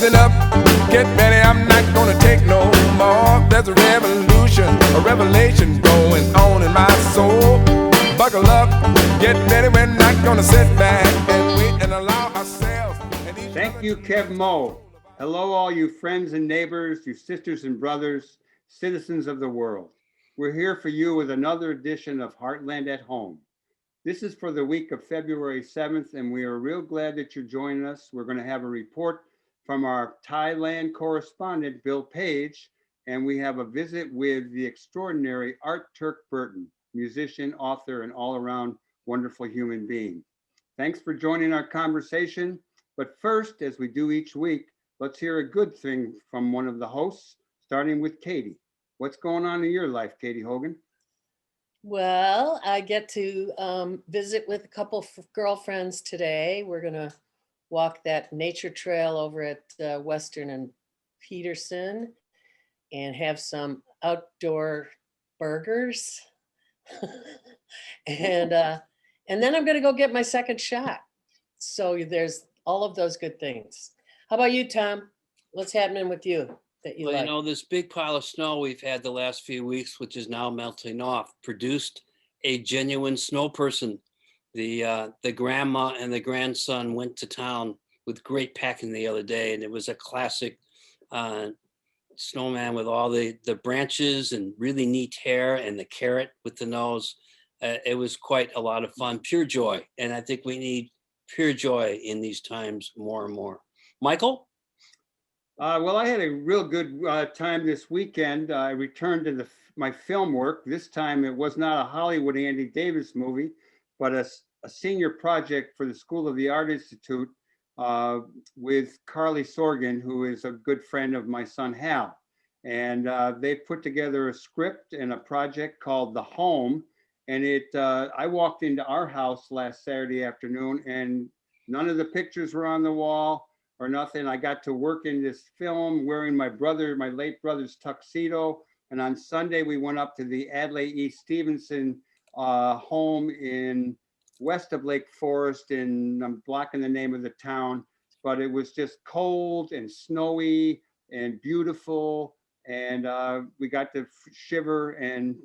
Listen up, get ready, I'm not gonna take no more. There's a revolution, a revelation going on in my soul. Buckle up, get ready, we're not gonna sit back and wait and allow ourselves. Thank you, Kev Mo. Hello, all you friends and neighbors, you sisters and brothers, citizens of the world. We're here for you with another edition of Heartland at Home. This is for the week of February 7th, and we are real glad that you're joining us. We're going to have a report from our Thailand correspondent, Bill Paige, and we have a visit with the extraordinary Turk Burton, musician, author, and all-around wonderful human being. Thanks for joining our conversation. But first, as we do each week, let's hear a good thing from one of the hosts, starting with Katie. What's going on in your life, Katie Hogan? Well, I get to visit with a couple of girlfriends today. We're going to walk that nature trail over at Western and Peterson and have some outdoor burgers. and then I'm going to go get my second shot. So there's all of those good things. How about you, Tom? What's happening with you that you like? You know, this big pile of snow we've had the last few weeks, which is now melting off, produced a genuine snow person. The grandma and the grandson went to town with great packing the other day, and it was a classic snowman with all the branches and really neat hair and the carrot with the nose. It was quite a lot of fun, pure joy. And I think we need pure joy in these times more and more. Michael? Well, I had a real good time this weekend. I returned to my film work. This time it was not a Hollywood Andy Davis movie, but a senior project for the School of the Art Institute with Carly Sorgan, who is a good friend of my son Hal. And they put together a script and a project called The Home. And I walked into our house last Saturday afternoon, and none of the pictures were on the wall or nothing. I got to work in this film wearing my late brother's tuxedo. And on Sunday, we went up to the Adlai E. Stevenson home in west of Lake Forest, and I'm blocking the name of the town, but it was just cold and snowy and beautiful. And we got to shiver and,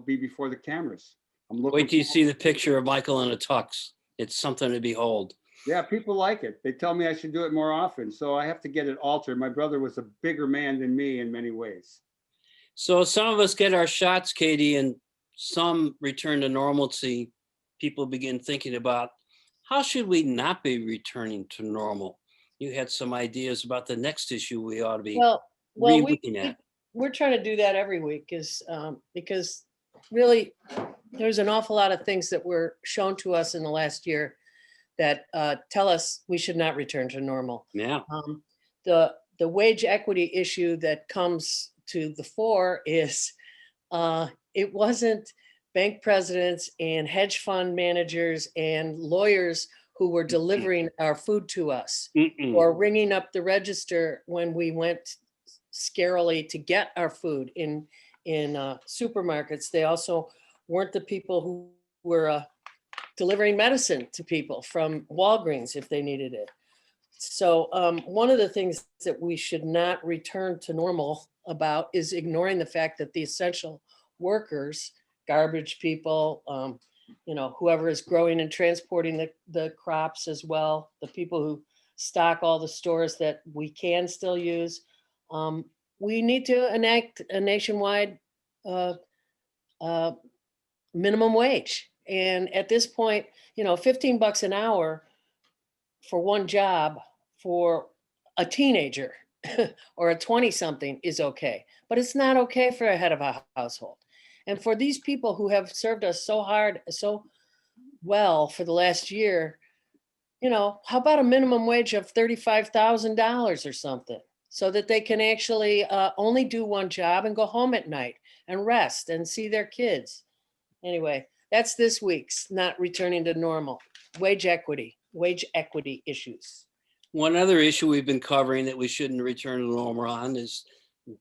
be before the cameras. Wait till you see the picture of Michael in a tux. It's something to behold. Yeah, people like it. They tell me I should do it more often. So I have to get it altered. My brother was a bigger man than me in many ways. So some of us get our shots, Katie, and some return to normalcy. People begin thinking about how should we not be returning to normal? You had some ideas about the next issue we ought to be looking at. We're trying to do that every week because really there's an awful lot of things that were shown to us in the last year that tell us we should not return to normal. Yeah. The wage equity issue that comes to the fore is it wasn't bank presidents and hedge fund managers and lawyers who were delivering our food to us or ringing up the register when we went scarily to get our food in supermarkets. They also weren't the people who were delivering medicine to people from Walgreens if they needed it. So one of the things that we should not return to normal about is ignoring the fact that the essential workers, garbage people, whoever is growing and transporting the crops as well, the people who stock all the stores that we can still use, we need to enact a nationwide minimum wage. And at this point, $15 an hour for one job for a teenager or a 20-something is okay, but it's not okay for a head of a household. And for these people who have served us so hard, so well for the last year, how about a minimum wage of $35,000 or something so that they can actually only do one job and go home at night and rest and see their kids. Anyway, that's this week's Not Returning to Normal, wage equity issues. One other issue we've been covering that we shouldn't return to normal on is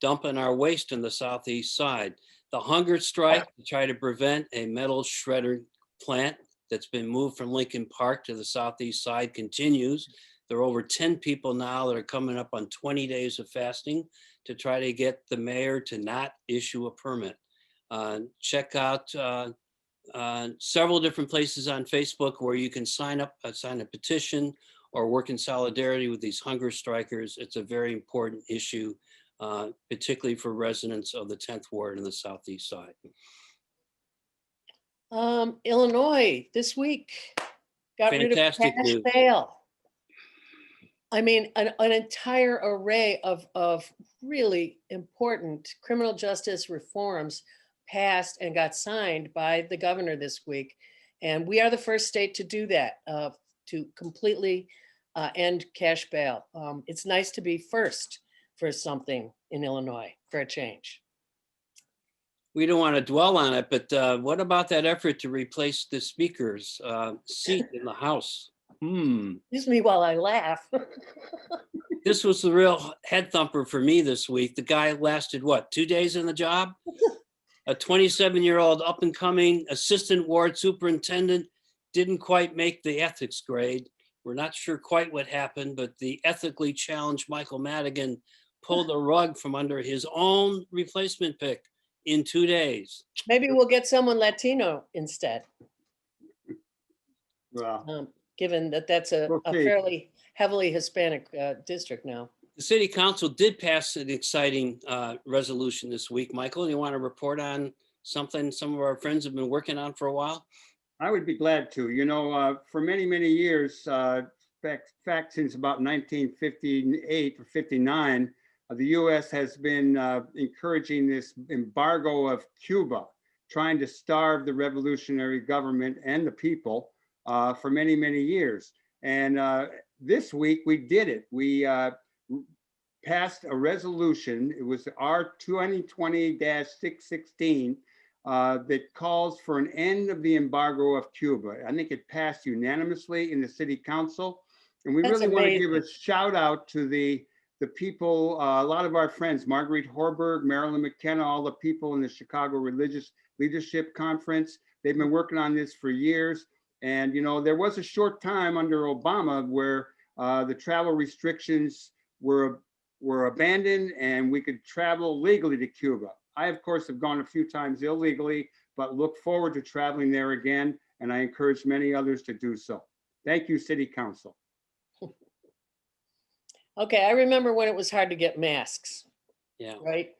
dumping our waste in the southeast side. The hunger strike to try to prevent a metal shredder plant that's been moved from Lincoln Park to the southeast side continues. There are over 10 people now that are coming up on 20 days of fasting to try to get the mayor to not issue a permit. Check out several different places on Facebook where you can sign a petition or work in solidarity with these hunger strikers. It's a very important issue, particularly for residents of the 10th Ward in the Southeast side. Illinois this week got Fantastic rid of cash news. bail. I mean, an entire array of really important criminal justice reforms passed and got signed by the governor this week. And we are the first state to do that, to completely end cash bail. It's nice to be first for something in Illinois for a change. We don't want to dwell on it, but what about that effort to replace the speaker's seat in the House? Excuse me while I laugh. This was the real head thumper for me this week. The guy lasted, what, 2 days in the job? A 27-year-old up and coming assistant ward superintendent didn't quite make the ethics grade. We're not sure quite what happened, but the ethically challenged Michael Madigan pulled a rug from under his own replacement pick in 2 days. Maybe we'll get someone Latino instead. Well, Given that that's a fairly heavily Hispanic district now. The city council did pass an exciting resolution this week. Michael, you want to report on something some of our friends have been working on for a while? I would be glad to. You know, for many, many years, in fact, since about 1958 or 59, the U.S. has been encouraging this embargo of Cuba, trying to starve the revolutionary government and the people for many, many years. And this week we did it. We passed a resolution. It was R 2020-616 that calls for an end of the embargo of Cuba. I think it passed unanimously in the city council. And we really want to give a shout out to the people, a lot of our friends, Marguerite Horberg, Marilyn McKenna, all the people in the Chicago Religious Leadership Conference. They've been working on this for years. And, you know, there was a short time under Obama where the travel restrictions were abandoned and we could travel legally to Cuba. I, of course, have gone a few times illegally, but look forward to traveling there again. And I encourage many others to do so. Thank you, City Council. Okay, I remember when it was hard to get masks. Yeah. Right?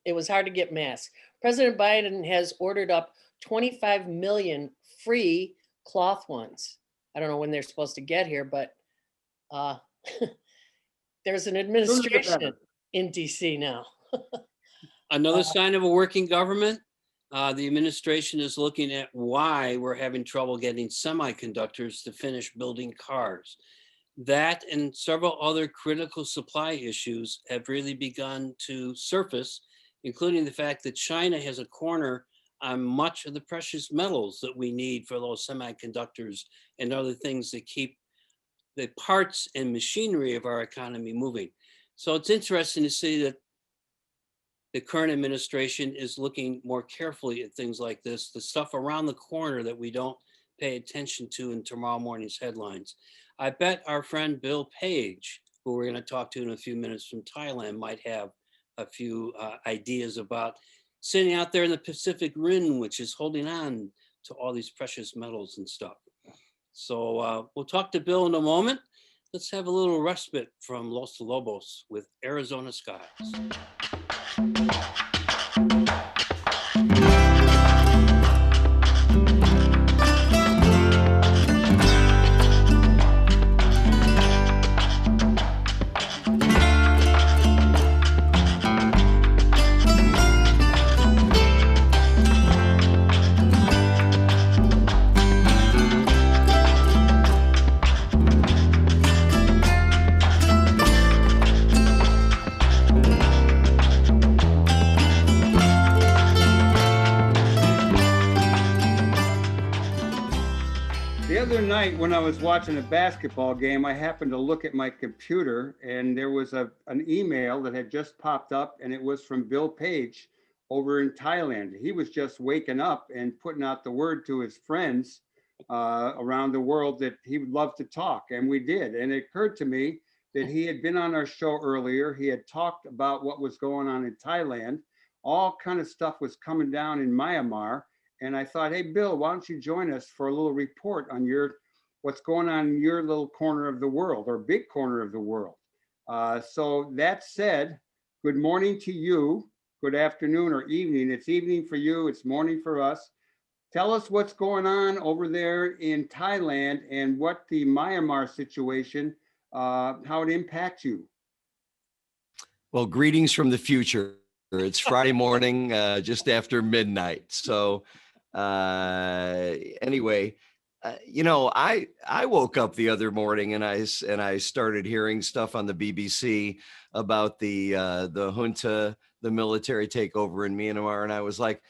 It was hard to get masks. President Biden has ordered up 25 million free cloth ones. I don't know when they're supposed to get here, but there's an administration in DC now. Another sign of a working government. The administration is looking at why we're having trouble getting semiconductors to finish building cars. That and several other critical supply issues have really begun to surface, including the fact that China has a corner on much of the precious metals that we need for those semiconductors and other things that keep the parts and machinery of our economy moving. So it's interesting to see that the current administration is looking more carefully at things like this, the stuff around the corner that we don't pay attention to in tomorrow morning's headlines. I bet our friend Bill Paige, who we're going to talk to in a few minutes from Thailand, might have a few ideas about sitting out there in the Pacific Rim, which is holding on to all these precious metals and stuff. So we'll talk to Bill in a moment. Let's have a little respite from Los Lobos with Arizona Skies. Night when I was watching a basketball game, I happened to look at my computer and there was an email that had just popped up, and it was from Bill Paige over in Thailand. He was just waking up and putting out the word to his friends around the world that he would love to talk, and we did. And it occurred to me that he had been on our show earlier. He had talked about what was going on in Thailand. All kind of stuff was coming down in Myanmar. And I thought, hey, Bill, why don't you join us for a little report on what's going on in your little corner of the world, or big corner of the world. So that said, good morning to you. Good afternoon or evening. It's evening for you. It's morning for us. Tell us what's going on over there in Thailand and what the Myanmar situation, how it impacts you. Well, greetings from the future. It's Friday morning, just after midnight. So anyway, I woke up the other morning and I started hearing stuff on the BBC about the junta, the military takeover in Myanmar, and I was like,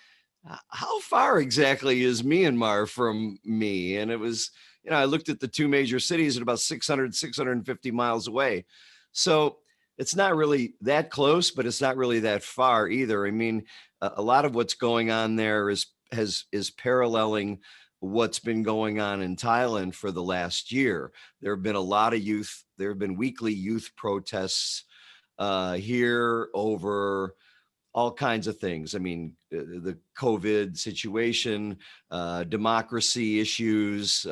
how far exactly is Myanmar from me? And it was, I looked at the two major cities at about 650 miles away. So it's not really that close, but it's not really that far either. I mean, a lot of what's going on there is paralleling what's been going on in Thailand for the last year. There have been a lot of there have been weekly youth protests here over all kinds of things. I mean, the COVID situation, democracy issues,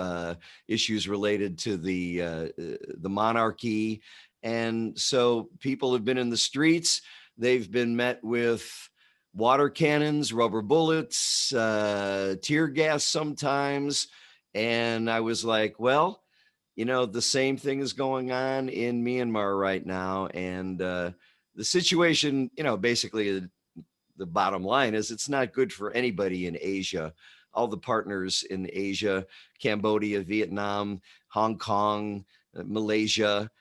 issues related to the monarchy. And so people have been in the streets. They've been met with water cannons, rubber bullets, tear gas sometimes. And I was like, well, the same thing is going on in Myanmar right now. And the situation, basically the bottom line is it's not good for anybody in Asia. All the partners in Asia, Cambodia, Vietnam, Hong Kong, Malaysia,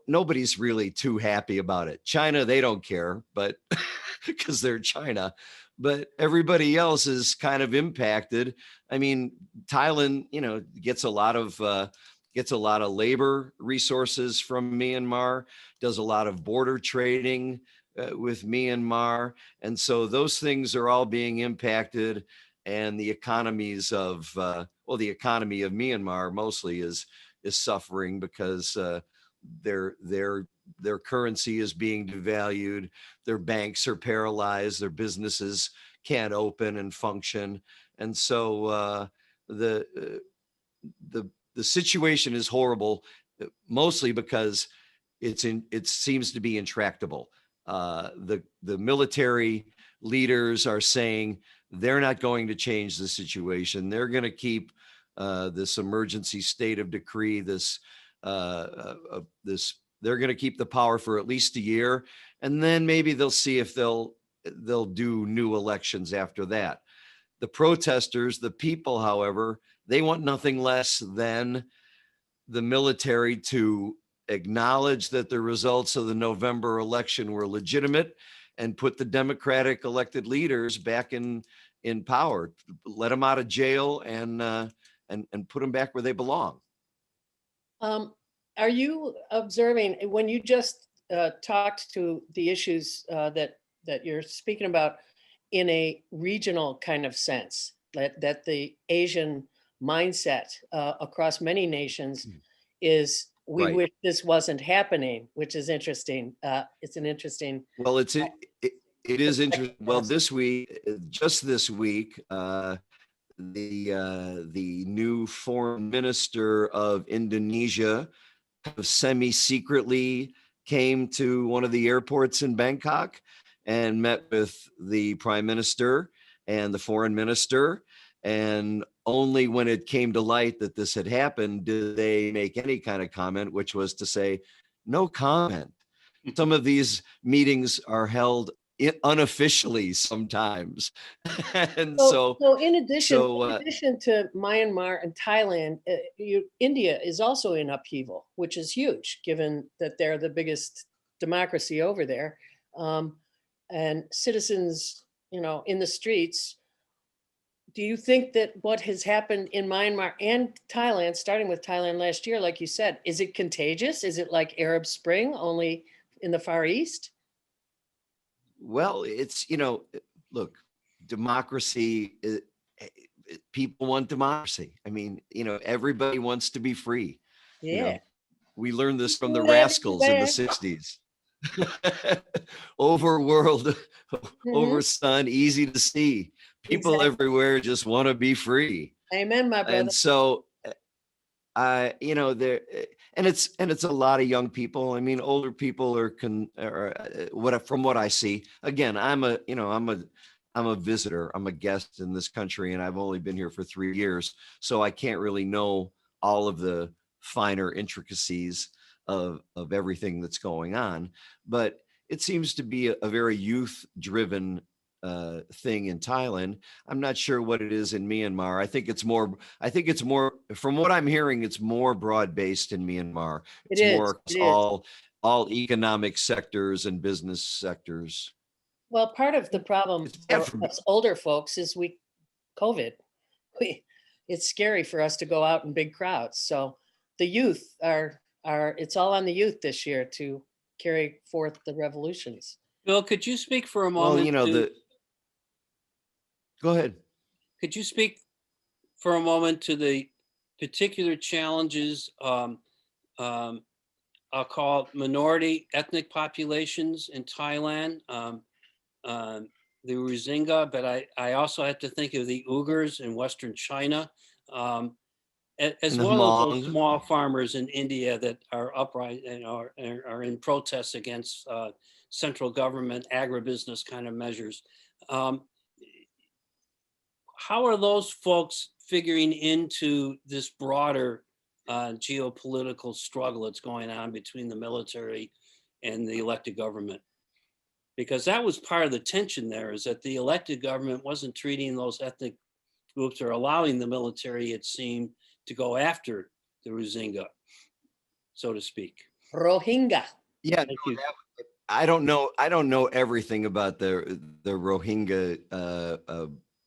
nobody's really too happy about it. China, they don't care, but because they're China, but everybody else is kind of impacted. I mean, Thailand, gets a lot of labor resources from Myanmar, does a lot of border trading with Myanmar. And so those things are all being impacted. And the economies of, the economy of Myanmar mostly is suffering because their currency is being devalued. Their banks are paralyzed. Their businesses can't open and function. And so the situation is horrible, mostly because it seems to be intractable. The military leaders are saying they're not going to change the situation. They're going to keep this emergency state of decree, they're going to keep the power for at least a year, and then maybe they'll see if they'll do new elections after that. The protesters, the people, however, they want nothing less than the military to acknowledge that the results of the November election were legitimate and put the Democratic elected leaders back in power, let them out of jail and put them back where they belong. Are you observing, when you just talked to the issues that you're speaking about in a regional kind of sense, that the Asian mindset across many nations is, we Right. wish this wasn't happening, which is interesting. It's an interesting. Well, it is interesting. Well, just this week, the new foreign minister of Indonesia semi-secretly came to one of the airports in Bangkok and met with the prime minister and the foreign minister. And only when it came to light that this had happened did they make any kind of comment, which was to say, no comment. Some of these meetings are held unofficially sometimes. And so in addition to Myanmar and Thailand, India is also in upheaval, which is huge, given that they're the biggest democracy over there. And citizens, in the streets. Do you think that what has happened in Myanmar and Thailand, starting with Thailand last year, like you said, is it contagious? Is it like Arab Spring, only in the Far East? Well, it's, look, democracy, people want democracy. I mean, everybody wants to be free. Yeah. We learned this from the Do it Rascals in the everywhere. 60s. Over world, over Mhm. sun, easy to see. People Exactly. everywhere just want to be free. Amen, my brother. And so there, and it's a lot of young people. I mean, older people from what I see. Again, I'm a visitor. I'm a guest in this country, and I've only been here for 3 years, so I can't really know all of the finer intricacies of everything that's going on. But it seems to be a very youth-driven thing in Thailand. I'm not sure what it is in Myanmar. I think it's more, from what I'm hearing, it's more broad-based in Myanmar. It It's is. more It is. all economic sectors and business sectors. Well, part of the problem It's bad for for me. us older folks is COVID. It's scary for us to go out in big crowds. So the youth it's all on the youth this year to carry forth the revolutions. Bill, could you speak for a Well, moment go ahead. could you speak for a moment to the particular challenges, I'll call it minority ethnic populations in Thailand, the Rohingya, but I also have to think of the Uyghurs in Western China, as And the well as those Hmong. small farmers in India that are upright and are in protests against central government agribusiness kind of measures. How are those folks figuring into this broader geopolitical struggle that's going on between the military and the elected government? Because that was part of the tension there, is that the elected government wasn't treating those ethnic groups or allowing the military, it seemed, to go after the Rohingya, so to speak. Rohingya. Yeah, Thank you. I don't know everything about the Rohingya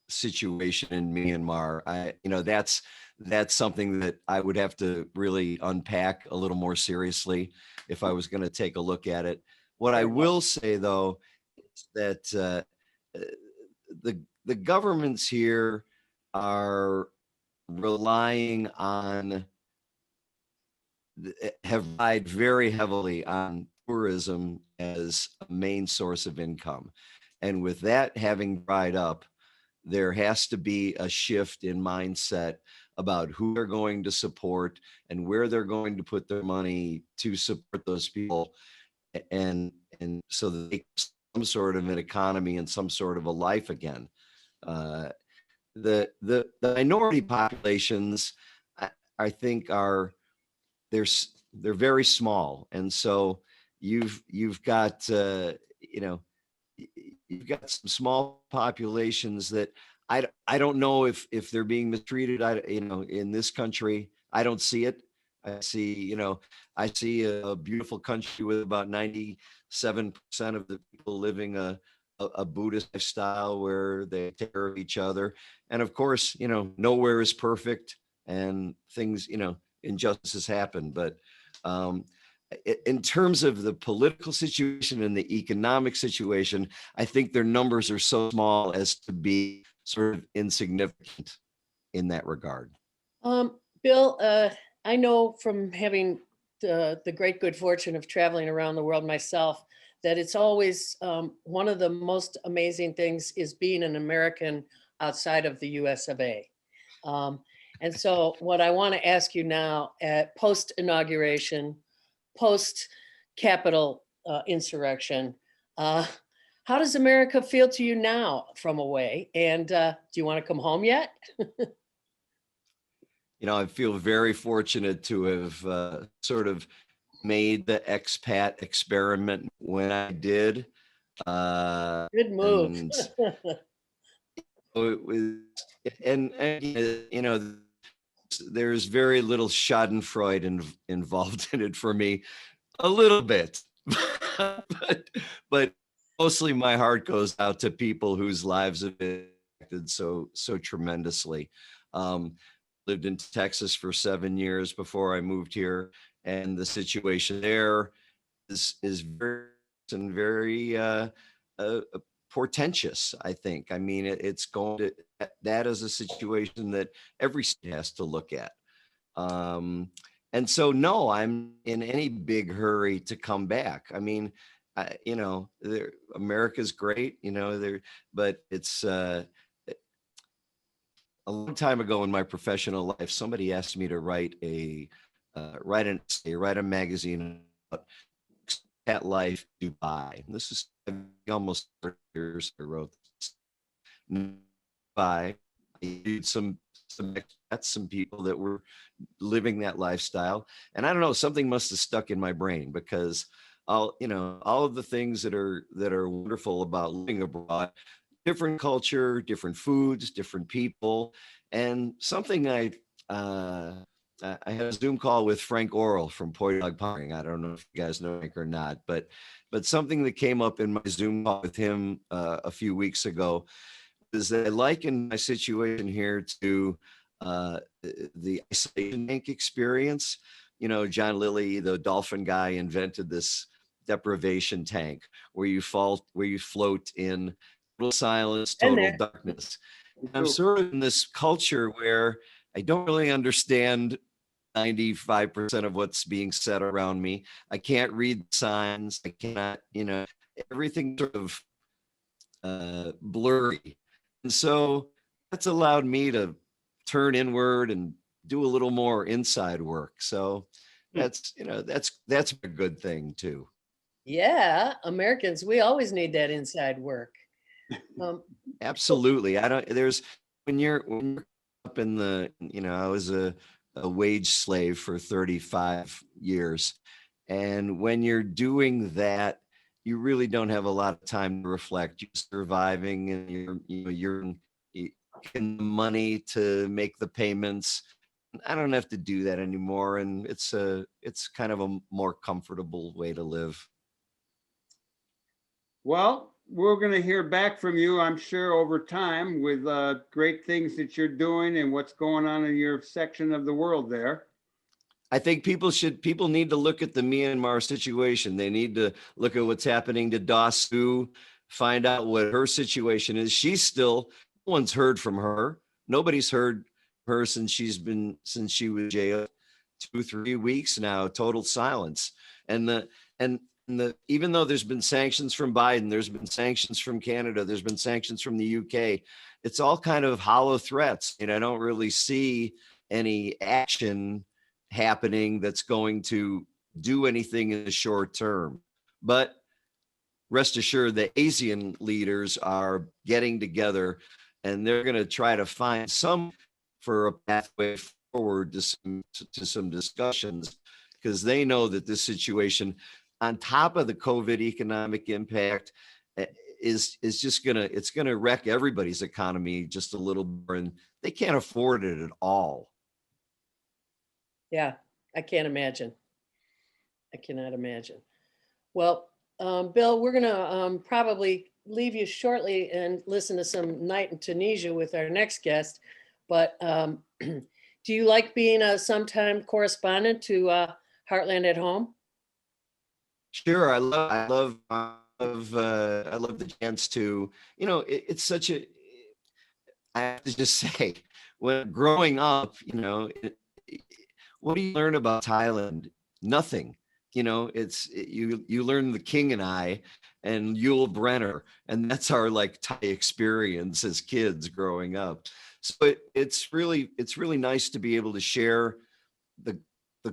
situation in Myanmar. That's something that I would have to really unpack a little more seriously if I was going to take a look at it. What I will say, though, is that the governments here are relying on, have relied very heavily on tourism as a main source of income. And with that having dried up, there has to be a shift in mindset about who they're going to support and where they're going to put their money to support those people, and so that they have some sort of an economy and some sort of a life again. The minority populations, I think, they're very small, and so you've got you've got some small populations that I don't know if they're being mistreated. In this country, I don't see it. I see a beautiful country with about 97% of the people living a Buddhist lifestyle where they take care of each other. And of course, nowhere is perfect, and things, injustices happen. But in terms of the political situation and the economic situation, I think their numbers are so small as to be sort of insignificant in that regard. Bill, I know from having the great good fortune of traveling around the world myself, that it's always one of the most amazing things is being an American outside of the US of A. And so what I want to ask you now, at post-inauguration, post-Capitol insurrection, how does America feel to you now from away? And do you want to come home yet? I feel very fortunate to have sort of made the expat experiment when I did. Good move. And it was, and there's very little Schadenfreude involved in it for me, a little bit, but mostly my heart goes out to people whose lives have been affected so tremendously. Lived in Texas for 7 years before I moved here, and the situation there is very portentous, I think. I mean, it's going to, that is a situation that every state has to look at. And so, no, I'm in any big hurry to come back. I mean, you know, America's great, you know, but it's a long time ago in my professional life, somebody asked me to write write a magazine about at life Dubai. And this is almost 30 years I wrote this. Dubai. I interviewed some people that were living that lifestyle, and I don't know, something must have stuck in my brain, because all of the things that are wonderful about living abroad, different culture, different foods, different people, and something I had a Zoom call with Frank Orrell from Poi Dog Pong. I don't know if you guys know Frank or not, but something that came up in my Zoom call with him a few weeks ago is that I liken my situation here to the isolation tank experience. You know, John Lilly, the dolphin guy, invented this deprivation tank where you float in total silence, total darkness. I'm sort of in this culture where I don't really understand 95% of what's being said around me. I can't read signs. I cannot, everything sort of blurry. And so that's allowed me to turn inward and do a little more inside work. So that's a good thing too. Yeah, Americans, we always need that inside work. Absolutely. When you're up in the, I was a wage slave for 35 years. And when you're doing that, you really don't have a lot of time to reflect. You're surviving, and you're getting the money to make the payments. I don't have to do that anymore. And it's kind of a more comfortable way to live. Well, we're going to hear back from you, I'm sure, over time with great things that you're doing and what's going on in your section of the world there. I think people need to look at the Myanmar situation. They need to look at what's happening to Da Sue, find out what her situation is. No one's heard from her. Nobody's heard her since she was jailed 2-3 weeks now, total silence. And even though there's been sanctions from Biden, there's been sanctions from Canada, there's been sanctions from the UK, it's all kind of hollow threats. And I don't really see any action happening that's going to do anything in the short term. But rest assured, the ASEAN leaders are getting together, and they're going to try to find for a pathway forward to some discussions, because they know that this situation, on top of the COVID economic impact, is just it's gonna wreck everybody's economy just a little more, and they can't afford it at all. Yeah, I can't imagine. I cannot imagine. Well, Bill, we're gonna probably leave you shortly and listen to some Night in Tunisia with our next guest. But do you like being a sometime correspondent to Heartland at Home? Sure, I love the chance to, it's such a, I have to just say, when growing up, what do you learn about Thailand? Nothing. You learn The King and I and Yul Brenner, and that's our Thai experience as kids growing up. So it's really nice to be able to share the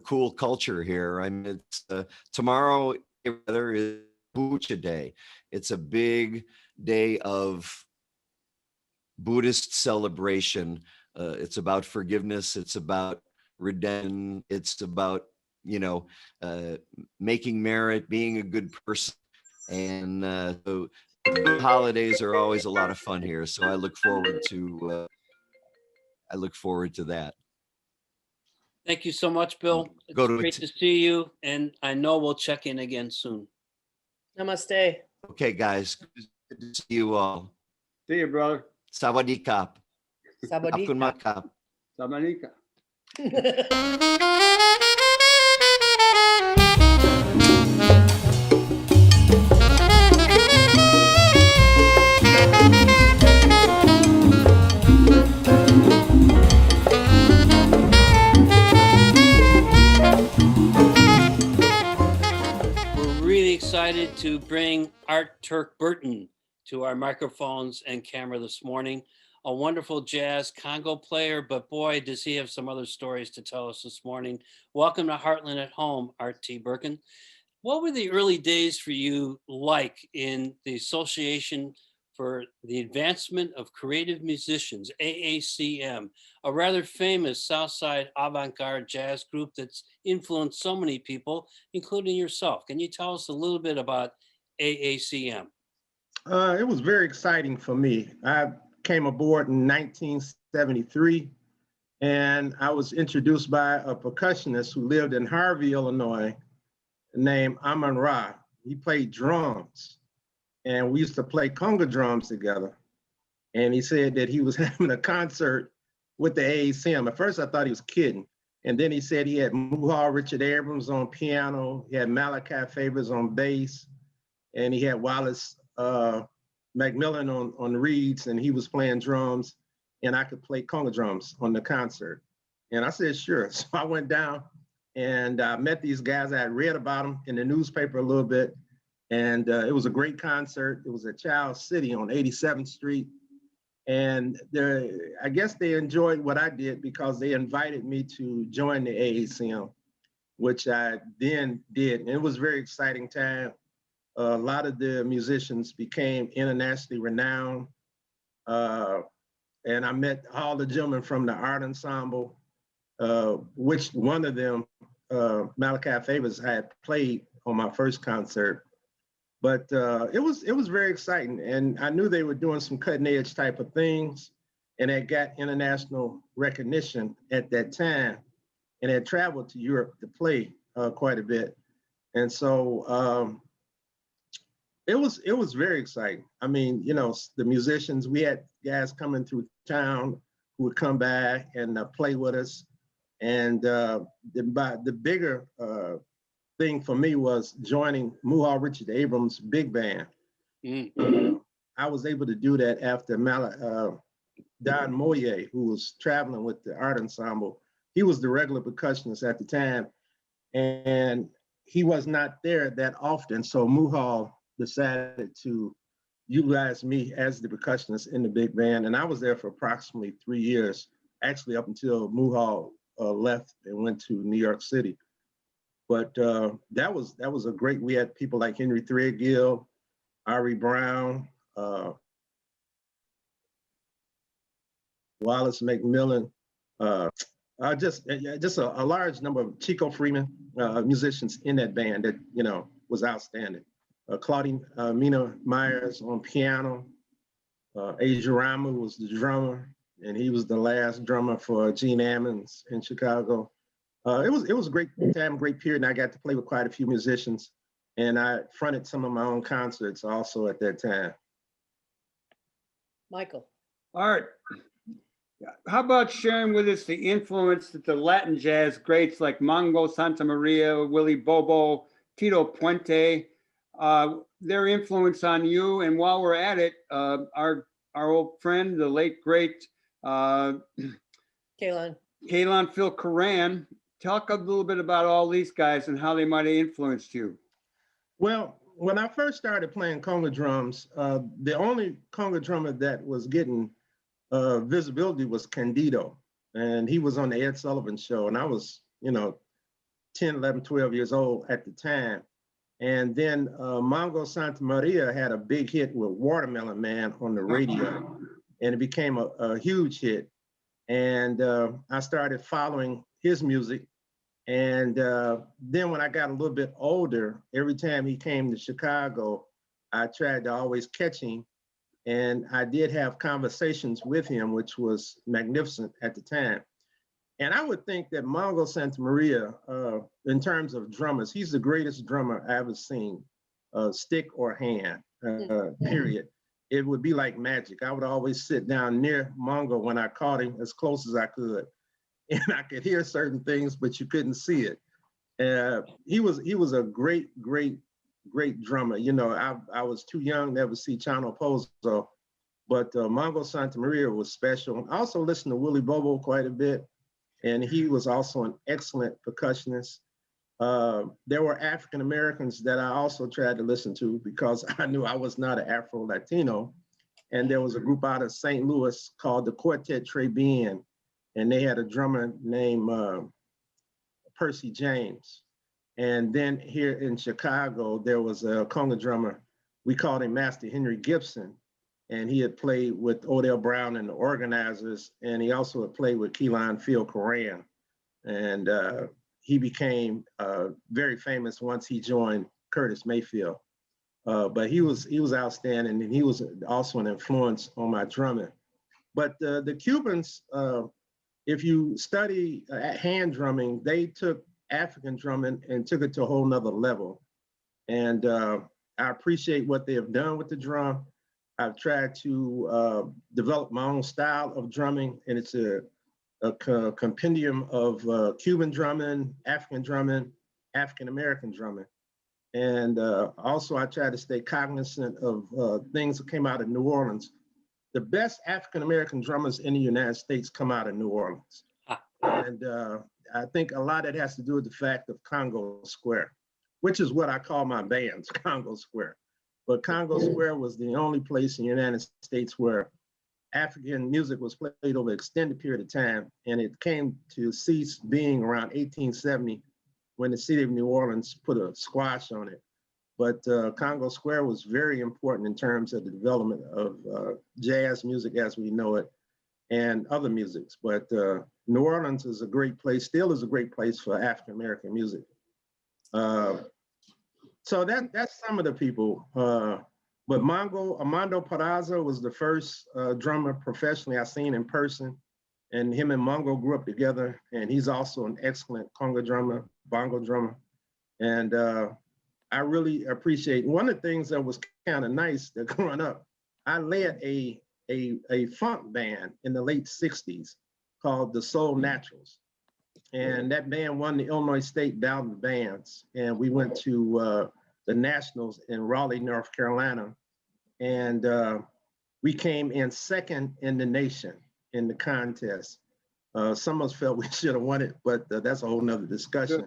cool culture here. I mean, it's tomorrow rather is Buddha Day. It's a big day of Buddhist celebration. It's about forgiveness. It's about redemption. It's about making merit, being a good person. And so holidays are always a lot of fun here. So I look forward to that. Thank you so much, Bill. It's great to see you, and I know we'll check in again soon. Namaste. Okay, guys. Good to see you all. See you, brother. Sawadee Kap. Sawadee Akun Makap. Sawadee Kap. delight to bring Turk Burton to our microphones and camera this morning. A wonderful jazz Congo player, but boy, does he have some other stories to tell us this morning. Welcome to Heartland at Home, Art T. Burton. What were the early days for you like in the Association for the Advancement of Creative Musicians, AACM, a rather famous Southside avant-garde jazz group that's influenced so many people, including yourself? Can you tell us a little bit about AACM? It was very exciting for me. I came aboard in 1973, and I was introduced by a percussionist who lived in Harvey, Illinois, named Amon Ra. He played drums, and we used to play conga drums together. And he said that he was having a concert with the AACM. At first, I thought he was kidding. And then he said he had Muhal Richard Abrams on piano, he had Malachi Favors on bass, and he had Wallace Macmillan on reeds, and he was playing drums, and I could play conga drums on the concert. And I said, sure. So I went down and met these guys. I had read about them in the newspaper a little bit, and it was a great concert. It was at Child City on 87th Street. And I guess they enjoyed what I did because they invited me to join the AACM, which I then did. And it was a very exciting time. A lot of the musicians became internationally renowned. And I met all the gentlemen from the art ensemble, which one of them, Malachi Favors, had played on my first concert. But it was very exciting. And I knew they were doing some cutting edge type of things, and it got international recognition at that time, and had traveled to Europe to play quite a bit. And so it was very exciting. I mean, you know, the musicians, we had guys coming through town who would come back and play with us. And the bigger thing for me was joining Muhal Richard Abrams' big band. I was able to do that after Don Moyer, who was traveling with the art ensemble. He was the regular percussionist at the time, and he was not there that often. So Muhal decided to utilize me as the percussionist in the big band. And I was there for approximately 3 years, actually up until Muhal left and went to New York City. But that was a great, we had people like Henry Threadgill, Ari Brown, Wallace Macmillan, just a large number of Chico Freeman musicians in that band that, you know, was outstanding. Claudine Mina Myers on piano. Asia Ramu was the drummer, and he was the last drummer for Gene Ammons in Chicago. It was a great time, great period, and I got to play with quite a few musicians, and I fronted some of my own concerts also at that time. Michael. Art, how about sharing with us the influence that the Latin jazz greats like Mongo Santa Maria, Willie Bobo, Tito Puente, their influence on you? And while we're at it, our old friend, the late great Kaylon Phil Coran, talk a little bit about all these guys and how they might have influenced you. Well, when I first started playing conga drums, the only conga drummer that was getting visibility was Candido, and he was on the Ed Sullivan Show, and I was, you know, 10, 11, 12 years old at the time. And then Mongo Santa Maria had a big hit with Watermelon Man on the radio, and it became a huge hit. And I started following his music. And then when I got a little bit older, every time he came to Chicago, I tried to always catch him. And I did have conversations with him, which was magnificent at the time. And I would think that Mongo Santa Maria, in terms of drummers, he's the greatest drummer I ever seen, stick or hand, period. It would be like magic. I would always sit down near Mongo when I caught him as close as I could. And I could hear certain things, but you couldn't see it. He was a great drummer. You know, I was too young to ever see Chano Pozo, but Mongo Santa Maria was special. I also listened to Willie Bobo quite a bit, and he was also an excellent percussionist. There were African Americans that I also tried to listen to because I knew I was not an Afro Latino. And there was a group out of St. Louis called the Quartet Trebien, and they had a drummer named Percy James. And then here in Chicago, there was a conga drummer. We called him Master Henry Gibson, and he had played with Odell Brown and the Organizers, and he also had played with Keelan Phil Coran. And he became very famous once he joined Curtis Mayfield. But he was outstanding, and he was also an influence on my drumming. But the Cubans, if you study hand drumming, they took African drumming and took it to a whole nother level. And I appreciate what they have done with the drum. I've tried to develop my own style of drumming, and it's a compendium of Cuban drumming, African American drumming. And also I try to stay cognizant of things that came out of New Orleans. The best African American drummers in the United States come out of New Orleans. And I think a lot of it has to do with the fact of Congo Square, which is what I call my bands, Congo Square. But Congo Square was the only place in the United States where African music was played over an extended period of time, and it came to cease being around 1870 when the city of New Orleans put a squash on it. But Congo Square was very important in terms of the development of jazz music as we know it and other musics. But New Orleans is a great place, still is a great place for African American music. So that's some of the people. But Armando Peraza was the first drummer professionally I seen in person. And him and Mongo grew up together. And he's also an excellent conga drummer, bongo drummer. And I really appreciate, one of the things that was kind of nice that growing up, I led a funk band in the late 60s called the Soul Naturals. And that band won the Illinois State Battle of Bands. And we went to the Nationals in Raleigh, North Carolina. And we came in second in the nation in the contest. Some of us felt we should have won it, but that's a whole nother discussion.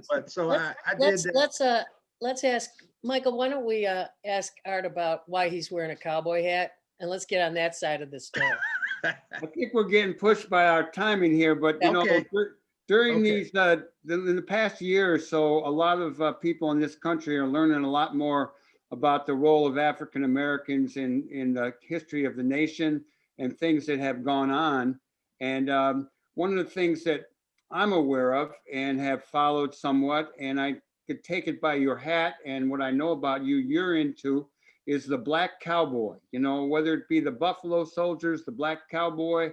But so I did that. Let's ask Michael, why don't we ask Art about why he's wearing a cowboy hat, and let's get on that side of the story. I think we're getting pushed by our timing here, but you know, during these in the past year or so, a lot of people in this country are learning a lot more about the role of African Americans in the history of the nation and things that have gone on. And one of the things that I'm aware of and have followed somewhat, and I could take it by your hat and what I know about you, you're into, is the Black Cowboy. You know, whether it be the Buffalo Soldiers, the Black Cowboy,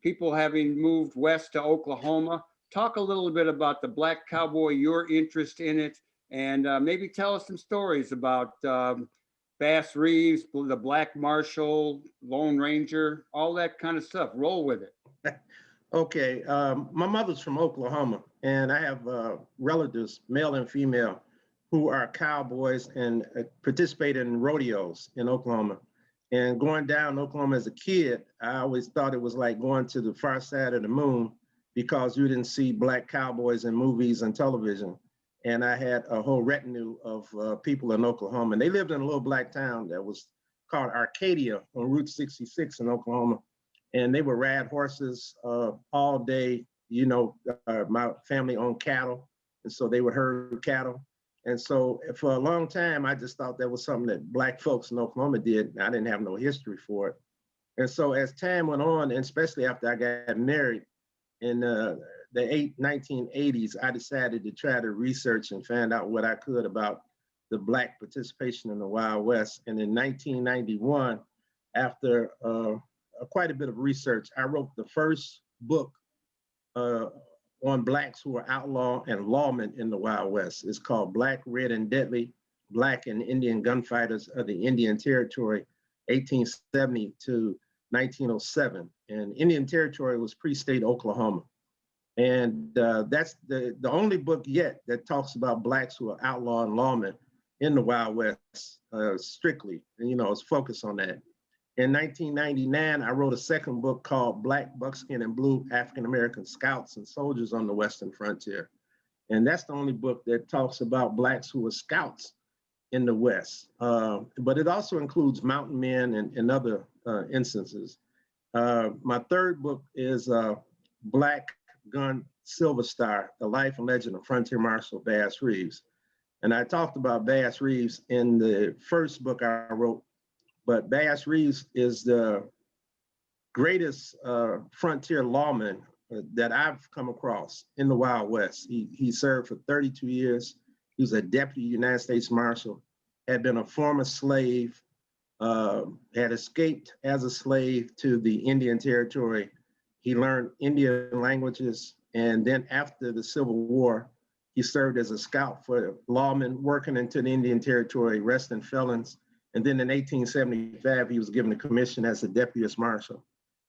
people having moved west to Oklahoma. Talk a little bit about the Black Cowboy, your interest in it, and maybe tell us some stories about Bass Reeves, the Black Marshal, Lone Ranger, all that kind of stuff. Roll with it. Okay, my mother's from Oklahoma, and I have relatives, male and female, who are cowboys and participated in rodeos in Oklahoma. And going down Oklahoma as a kid, I always thought it was like going to the far side of the moon because you didn't see Black cowboys in movies and television. And I had a whole retinue of people in Oklahoma. And they lived in a little black town that was called Arcadia on Route 66 in Oklahoma. And they would ride horses all day. You know, my family owned cattle, and so they would herd cattle. And so for a long time, I just thought that was something that Black folks in Oklahoma did. I didn't have no history for it. And so as time went on, and especially after I got married in the 1980s, I decided to try to research and find out what I could about the Black participation in the Wild West. And in 1991, after quite a bit of research, I wrote the first book on Blacks who were outlaw and lawmen in the Wild West. It's called Black, Red, and Deadly, Black and Indian Gunfighters of the Indian Territory, 1870 to 1907. And Indian Territory was pre-state Oklahoma. And that's the only book yet that talks about Blacks who are outlaw and lawmen in the Wild West strictly, and you know, it's focused on that. In 1999, I wrote a second book called Black, Buckskin, and Blue African American Scouts and Soldiers on the Western Frontier. And that's the only book that talks about Blacks who were scouts in the West. But it also includes mountain men and other instances. My third book is Black Gun Silver Star, The Life and Legend of Frontier Marshal Bass Reeves. And I talked about Bass Reeves in the first book I wrote, but Bass Reeves is the greatest frontier lawman that I've come across in the Wild West. He served for 32 years. He was a deputy United States Marshal, had been a former slave, had escaped as a slave to the Indian Territory. He learned Indian languages, and then after the Civil War, he served as a scout for lawmen working into the Indian Territory, arresting felons. And then in 1875, he was given a commission as a deputy marshal.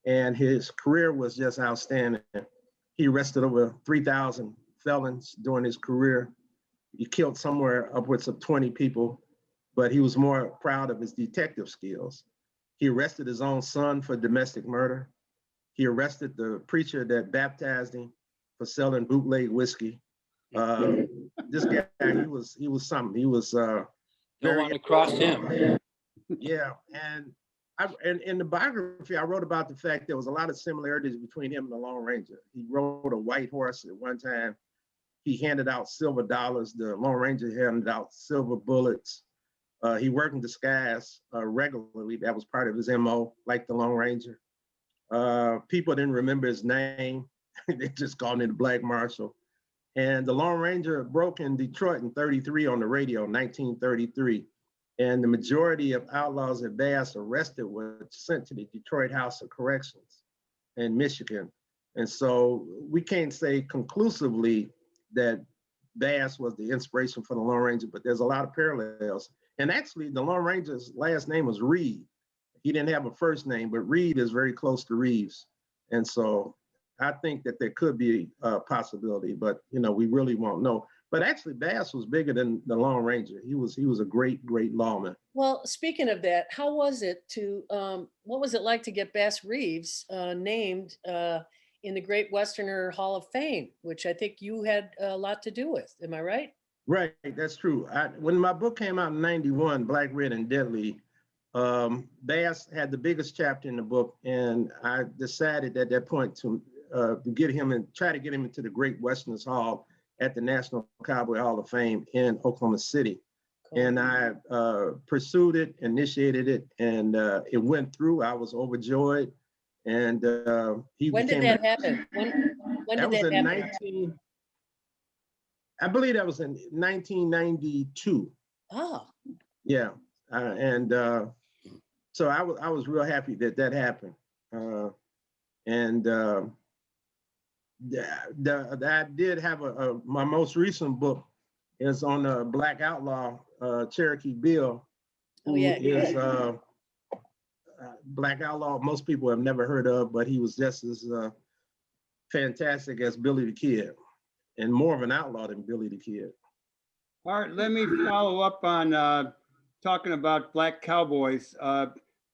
And his career was just outstanding. He arrested over 3,000 felons during his career. He killed somewhere upwards of 20 people, but he was more proud of his detective skills. He arrested his own son for domestic murder. He arrested the preacher that baptized him for selling bootleg whiskey. This guy, he was something. He was Don't want to cross him. Yeah, and in the biography, I wrote about the fact there was a lot of similarities between him and the Lone Ranger. He rode a white horse at one time. He handed out silver dollars. The Lone Ranger handed out silver bullets. He worked in disguise regularly. That was part of his MO, like the Lone Ranger. People didn't remember his name. They just called him the Black Marshal. And the Lone Ranger broke in Detroit in 33 on the radio, 1933. And the majority of outlaws that Bass arrested were sent to the Detroit House of Corrections in Michigan. And so we can't say conclusively that Bass was the inspiration for the Lone Ranger, but there's a lot of parallels. And actually, the Lone Ranger's last name was Reed. He didn't have a first name, but Reed is very close to Reeves. And so I think that there could be a possibility, but we really won't know. But actually, Bass was bigger than the Lone Ranger. He was a great lawman. Well, speaking of that, how was it what was it like to get Bass Reeves named in the Great Westerner Hall of Fame, which I think you had a lot to do with? Am I right? Right, that's true. When my book came out in '91, Black, Red, and Deadly, Bass had the biggest chapter in the book, and I decided at that point to get him and try to get him into the Great Westerners Hall at the National Cowboy Hall of Fame in Oklahoma City. Cool. And I pursued it, initiated it, and it went through. I was overjoyed. And when did that happen? When did that happen? I believe that was in 1992. Oh. Yeah. So I was real happy that happened. I did have my most recent book is on the Black Outlaw, Cherokee Bill, who is Black Outlaw most people have never heard of, but he was just as fantastic as Billy the Kid, and more of an outlaw than Billy the Kid. All right, let me follow up on talking about black cowboys.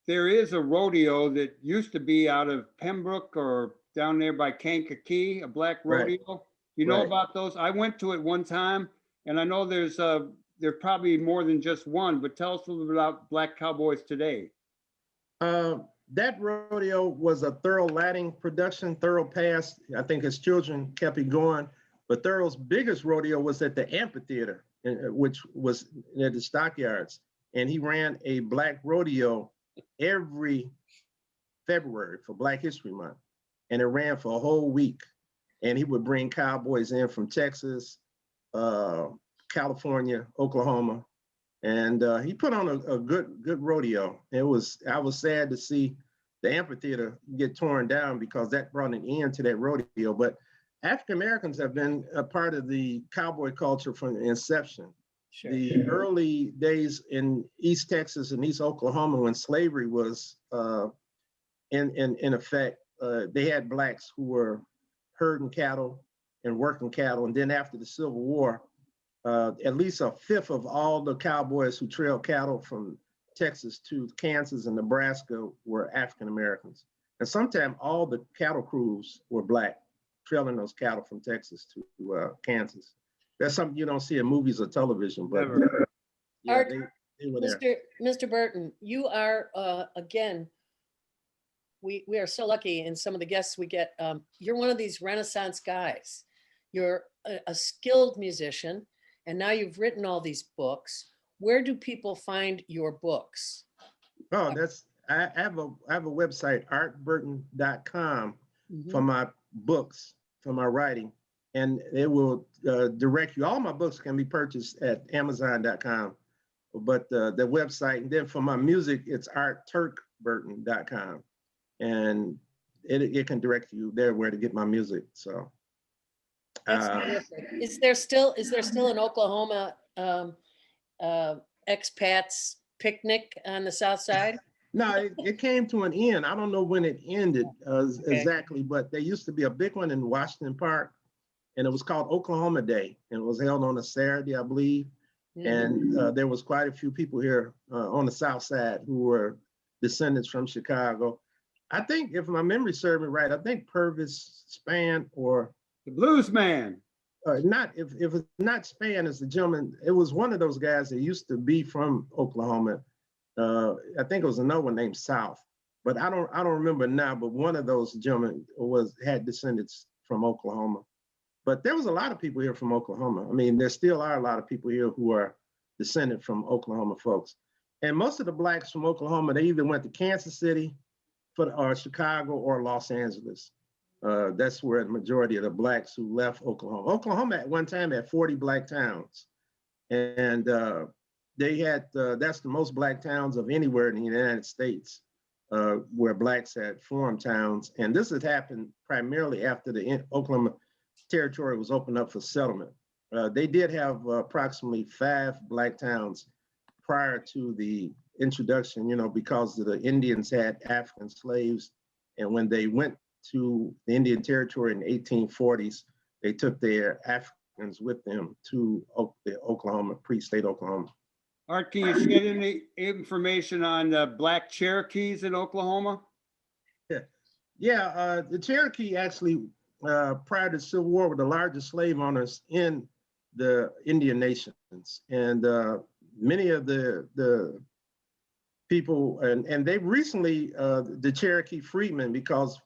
There is a rodeo that used to be out of Pembroke or down there by Kankakee, a black rodeo. Right. You know about those? I went to it one time, and I know there's probably more than just one, but tell us a little bit about black cowboys today. That rodeo was a Thurl Ladding production. Thurl passed. I think his children kept it going. But Thurl's biggest rodeo was at the amphitheater, which was at the stockyards. And he ran a black rodeo every February for Black History Month. And it ran for a whole week. And he would bring cowboys in from Texas, California, Oklahoma. And he put on a good rodeo. I was sad to see the amphitheater get torn down because that brought an end to that rodeo. But African Americans have been a part of the cowboy culture from the inception. Sure. The early days in East Texas and East Oklahoma, when slavery was in effect, they had blacks who were herding cattle and working cattle. And then after the Civil War, at least a fifth of all the cowboys who trailed cattle from Texas to Kansas and Nebraska were African Americans. And sometimes all the cattle crews were black, trailing those cattle from Texas to Kansas. That's something you don't see in movies or television, but Never. yeah, Art, they were there. Mr. Burton, you are, again, we are so lucky in some of the guests we get. You're one of these Renaissance guys. You're a skilled musician, and now you've written all these books. Where do people find your books? Oh, I have a website, artburton.com, for my books, for my writing, and it will direct you. All my books can be purchased at amazon.com, but the website, and then for my music, it's turkburton.com, and it can direct you there where to get my music. So That's terrific. Is there still an Oklahoma expats picnic on the South Side? no, it came to an end. I don't know when it ended exactly, but there used to be a big one in Washington Park, and it was called Oklahoma Day, and it was held on a Saturday, I believe. And there was quite a few people here on the South Side who were descendants from Chicago. I think, if my memory serves me right, I think Purvis Spann, or The Blues Man. not, if it's not Spann, it's the gentleman. It was one of those guys that used to be from Oklahoma. I think it was another one named South, but I don't remember now. But one of those gentlemen had descendants from Oklahoma. But there was a lot of people here from Oklahoma. I mean, there still are a lot of people here who are descended from Oklahoma folks. And most of the blacks from Oklahoma, they either went to Kansas City, or Chicago, or Los Angeles. That's where the majority of the blacks who left Oklahoma. Oklahoma at one time had 40 black towns. And they had, that's the most black towns of anywhere in the United States, where blacks had formed towns. And this had happened primarily after the Oklahoma Territory was opened up for settlement. They did have approximately 5 black towns prior to the introduction, because the Indians had African slaves. And when they went to the Indian Territory in the 1840s, they took their Africans with them to the Oklahoma, pre-state Oklahoma. Art, can you shed any information on the Black Cherokees in Oklahoma? Yeah, the Cherokee actually, prior to the Civil War, were the largest slave owners in the Indian nations. And many of the people, and they recently, the Cherokee freedmen, because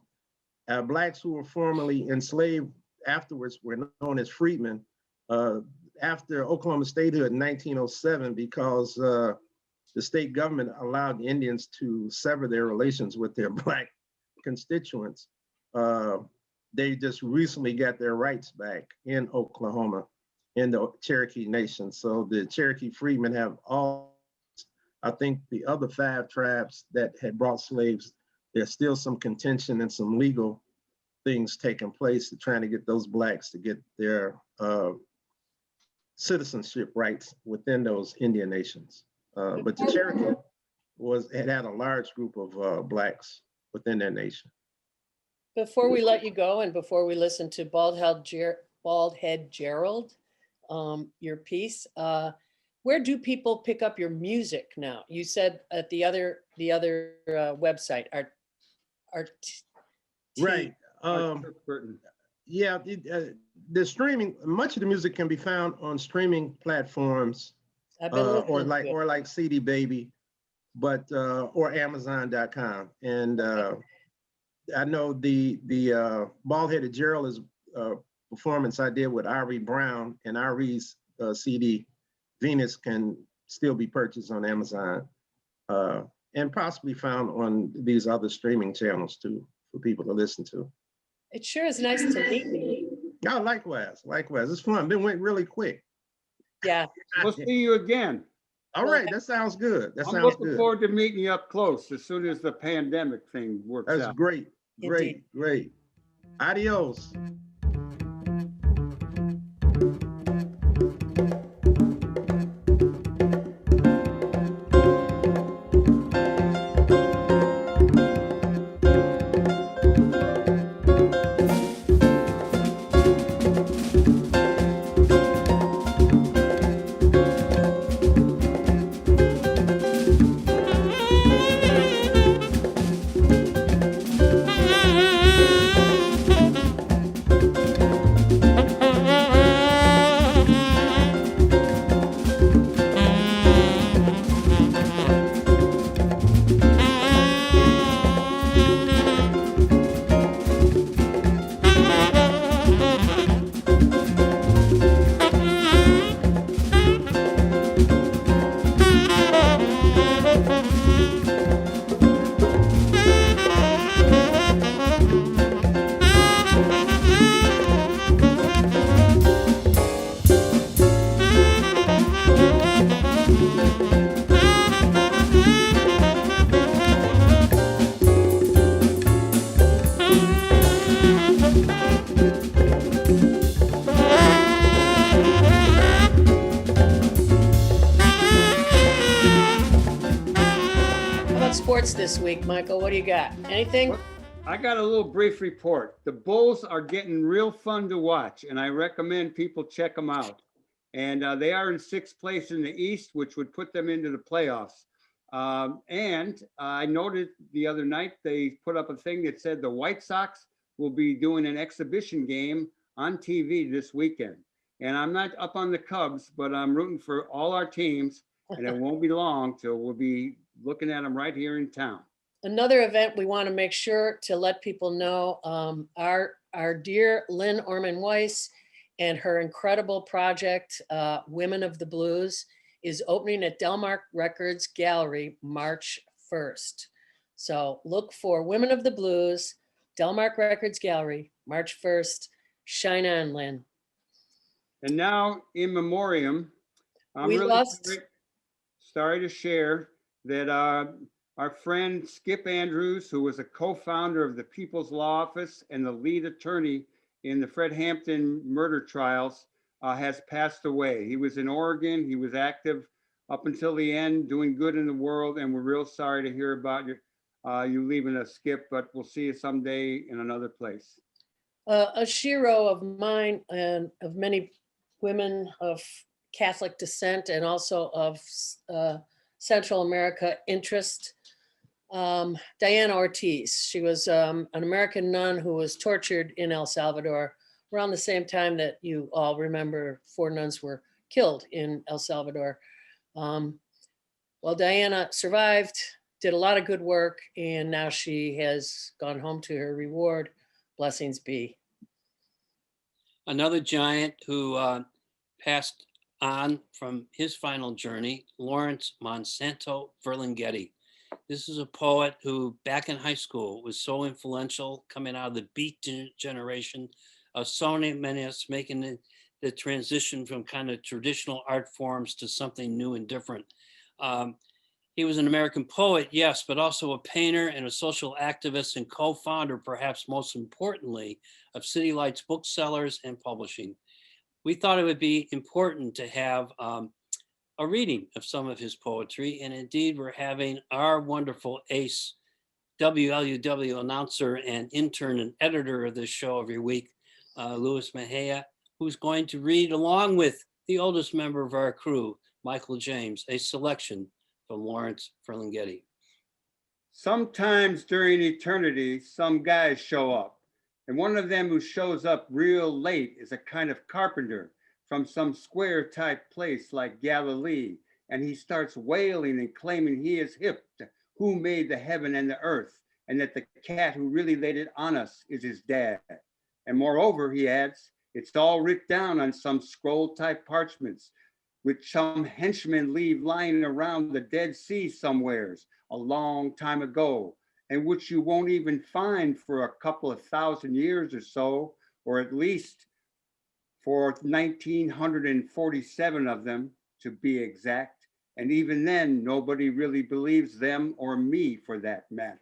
blacks who were formerly enslaved afterwards were known as freedmen, after Oklahoma statehood in 1907, because the state government allowed the Indians to sever their relations with their black constituents. They just recently got their rights back in Oklahoma, in the Cherokee Nation. So the Cherokee freedmen have all, I think the other 5 tribes that had brought slaves, there's still some contention and some legal things taking place to trying to get those blacks to get their citizenship rights within those Indian nations. But the Cherokee had a large group of blacks within their nation. Before we let you go, and before we listen to Baldhead Gerald, your piece, where do people pick up your music now? You said at the other website, Right. Burton. Yeah, the streaming, much of the music can be found on streaming platforms, or like CD Baby, but or Amazon.com. And I know the Bald-Headed Gerald is a performance I did with Ari Brown, and Ari's CD Venus can still be purchased on Amazon, and possibly found on these other streaming channels too, for people to listen to. It sure is nice to meet you. Oh, likewise. It's fun. It went really quick. Yeah. We'll see you again. All right, that sounds good. I'm looking forward to meeting you up close as soon as the pandemic thing works out. That's great. Indeed. Great. Adios. How about sports this week, Michael? What do you got? Anything? Well, I got a little brief report. The Bulls are getting real fun to watch, and I recommend people check them out. And they are in sixth place in the East, which would put them into the playoffs. And I noted the other night they put up a thing that said the White Sox will be doing an exhibition game on TV this weekend. And I'm not up on the Cubs, but I'm rooting for all our teams, and it won't be long till we'll be looking at them right here in town. Another event we want to make sure to let people know, our dear Lynn Orman Weiss and her incredible project, Women of the Blues, is opening at Delmark Records Gallery March 1st. So look for Women of the Blues, Delmark Records Gallery, March 1st. Shine on, Lynn. And now, in memoriam, I'm We really lost- sorry to share that our friend Skip Andrews, who was a co-founder of the People's Law Office and the lead attorney in the Fred Hampton murder trials, has passed away. He was in Oregon. He was active up until the end, doing good in the world, and we're real sorry to hear about you leaving us, Skip, but we'll see you someday in another place. A shero of mine and of many women of Catholic descent and also of Central America interest, Diana Ortiz. She was an American nun who was tortured in El Salvador around the same time that you all remember 4 nuns were killed in El Salvador. Well, Diana survived, did a lot of good work, and now she has gone home to her reward. Blessings be. Another giant who passed on from his final journey, Lawrence Monsanto Ferlinghetti. This is a poet who back in high school was so influential, coming out of the Beat generation of so many of us making the transition from kind of traditional art forms to something new and different. He was an American poet, yes, but also a painter and a social activist and co-founder, perhaps most importantly, of City Lights Booksellers and Publishing. We thought it would be important to have a reading of some of his poetry, and indeed we're having our wonderful ace WLUW announcer and intern and editor of this show every week, Louis Mejia, who's going to read along with the oldest member of our crew, Michael James, a selection from Lawrence Ferlinghetti. Sometimes during eternity, some guys show up, and one of them who shows up real late is a kind of carpenter from some square type place like Galilee, and he starts wailing and claiming he is hip to who made the heaven and the earth, and that the cat who really laid it on us is his dad. And moreover, he adds, it's all writ down on some scroll type parchments, which some henchmen leave lying around the Dead Sea somewheres a long time ago, and which you won't even find for a couple of 1,000 years or so, or at least for 1947 of them to be exact. And even then, nobody really believes them or me for that matter.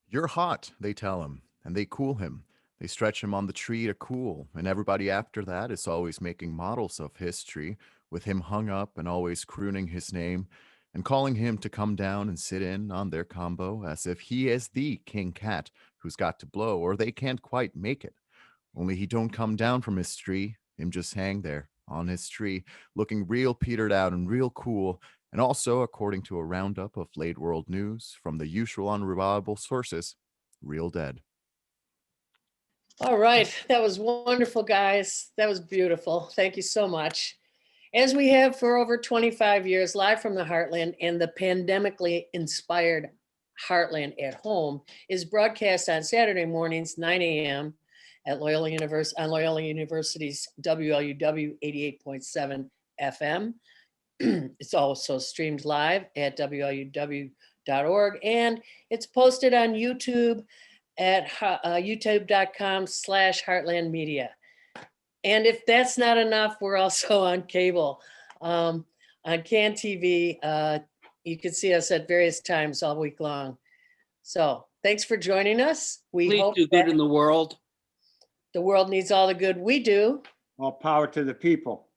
You're hot, they tell him, and they cool him. They stretch him on the tree to cool, and everybody after that is always making models of history, with him hung up and always crooning his name, and calling him to come down and sit in on their combo as if he is the king cat who's got to blow or they can't quite make it. Only he don't come down from his tree, him just hang there on his tree, looking real petered out and real cool, and also, according to a roundup of late world news from the usual unreliable sources, real dead. All right, that was wonderful, guys. That was beautiful. Thank you so much. As we have for over 25 years, live from the Heartland, and the pandemically inspired Heartland at Home is broadcast on Saturday mornings, 9 a.m. at Loyola University's WLUW 88.7 FM. It's also streamed live at WLUW.org, and it's posted on YouTube at youtube.com/heartlandmedia. And if that's not enough, we're also on cable. On CAN TV, you can see us at various times all week long. So thanks for joining us. We Please hope do good in the world. The world needs all the good we do. All power to the people.